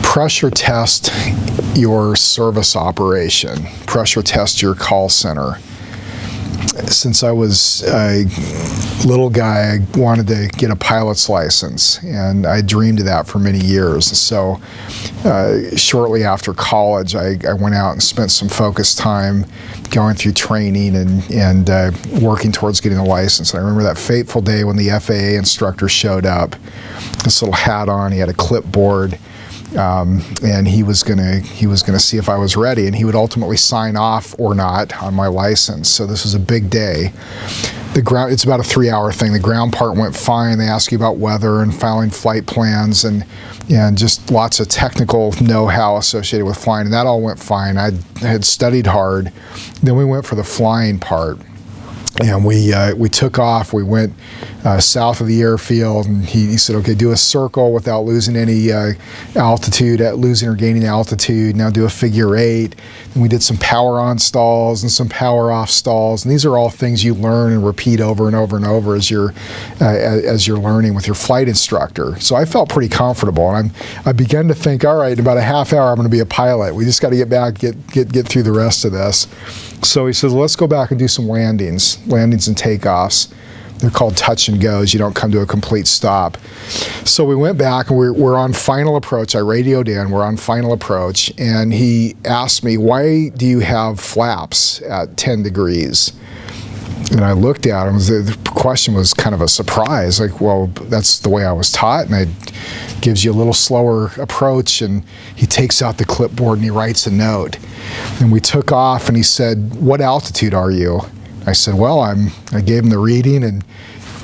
pressure test your service operation, pressure test your call center. Since I was a little guy, I wanted to get a pilot's license, and I dreamed of that for many years. So shortly after college, I went out and spent some focused time going through training and working towards getting a license. And I remember that fateful day when the FAA instructor showed up, this little hat on, he had a clipboard, and he was gonna see if I was ready, and he would ultimately sign off or not on my license. So this was a big day. It's about a 3-hour thing. The ground part went fine. They ask you about weather and filing flight plans and just lots of technical know-how associated with flying, and that all went fine. I had studied hard. Then we went for the flying part. And we took off. We went south of the airfield, and he said, "Okay, do a circle without losing any altitude, losing or gaining altitude. Now do a figure 8." And we did some power on stalls and some power off stalls. And these are all things you learn and repeat over and over and over as you're learning with your flight instructor. So I felt pretty comfortable, and I began to think, all right, in about a half hour, I'm going to be a pilot. We just got to get back, get through the rest of this. So he says, let's go back and do some landings and takeoffs. They're called touch and goes. You don't come to a complete stop. So we went back, and we're on final approach. I radioed in, we're on final approach, and he asked me, why do you have flaps at 10 degrees? And I looked at him. The question was kind of a surprise. Like, well, that's the way I was taught, and it gives you a little slower approach. And he takes out the clipboard and he writes a note. And we took off, and he said, "What altitude are you?" I said, "Well, I gave him the reading and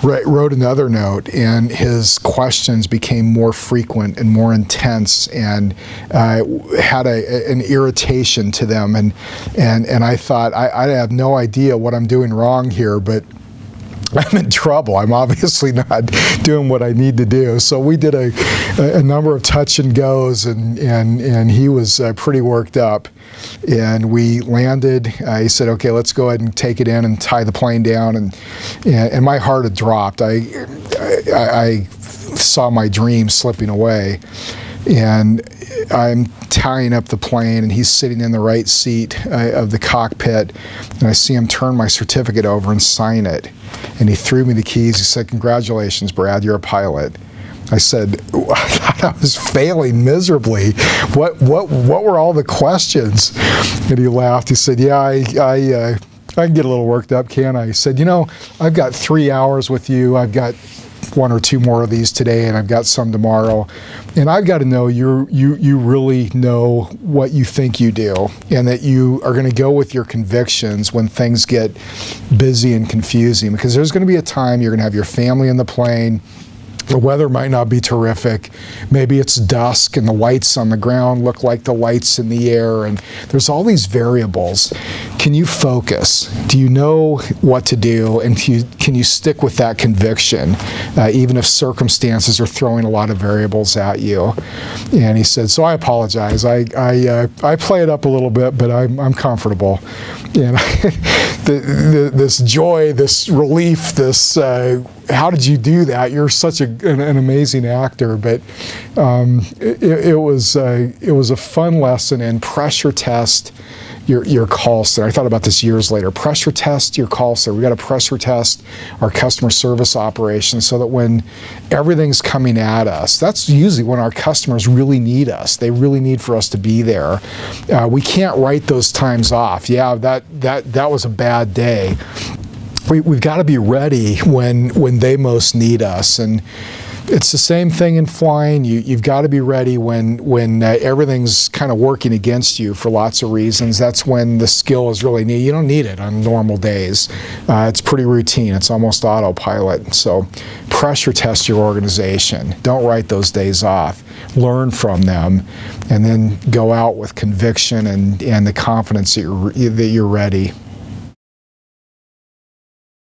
wrote another note," and his questions became more frequent and more intense, and had an irritation to them, and I thought, I have no idea what I'm doing wrong here, but I'm in trouble. I'm obviously not doing what I need to do. So we did a number of touch and goes, and he was pretty worked up. And we landed. He said, "Okay, let's go ahead and take it in and tie the plane down." And my heart had dropped. I saw my dream slipping away. And I'm tying up the plane, and he's sitting in the right seat of the cockpit, and I see him turn my certificate over and sign it. And he threw me the keys. He said, "Congratulations, Brad, you're a pilot." I said, I was failing miserably. What were all the questions? And he laughed. He said, "Yeah, I can get a little worked up, can't I?" He said, "You know, I've got 3 hours with you. I've got 1 or 2 more of these today, and I've got some tomorrow. And I've got to know you really know what you think you do, and that you are going to go with your convictions when things get busy and confusing, because there's going to be a time you're going to have your family in the plane. The weather might not be terrific. Maybe it's dusk and the lights on the ground look like the lights in the air, and there's all these variables. Can you focus? Do you know what to do, and can you stick with that conviction, even if circumstances are throwing a lot of variables at you?" And he said, "So I apologize. I play it up a little bit, but I'm comfortable." And this joy, this relief, this how did you do that? You're such an amazing actor. But it was a fun lesson in pressure test your call center. I thought about this years later. Pressure test your call center. We got to pressure test our customer service operations, so that when everything's coming at us, that's usually when our customers really need us. They really need for us to be there. We can't write those times off. Yeah, that was a bad day. We've got to be ready when they most need us. And it's the same thing in flying. You've got to be ready when everything's kind of working against you for lots of reasons. That's when the skill is really needed. You don't need it on normal days. It's pretty routine. It's almost autopilot. So pressure test your organization. Don't write those days off. Learn from them, and then go out with conviction and the confidence that you're ready.